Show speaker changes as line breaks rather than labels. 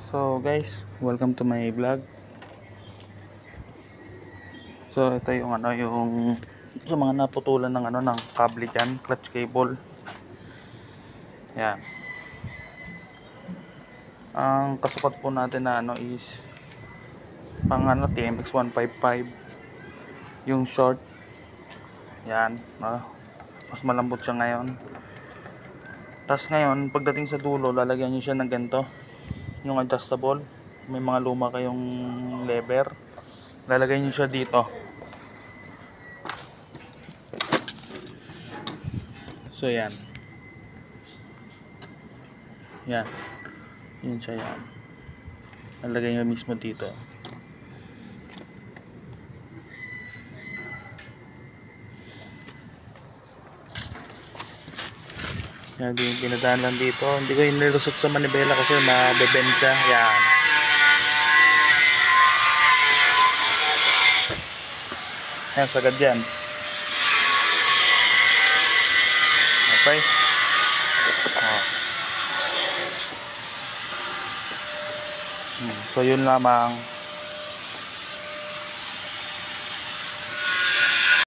So guys, welcome to my vlog. So ito yung yung sa mga naputulan ng ng kable diyan, clutch cable. Yan. Ang kasukat po natin na is pang TMX 155. Yung short. Yan, mas malambot siya ngayon. Tapos ngayon, pagdating sa dulo, lalagyan niyo siya ng ganito, yung adjustable. May mga luma kayong lever. Lalagay niyo siya dito. So yan. Yan. Yun siya yan. Nalagay nyo mismo dito. Yan din pinadaan lang dito. Hindi ko yung nilusot sa manibela kasi mabebend siya. Yan. Yan, sagad yan. Okay. So yun lamang.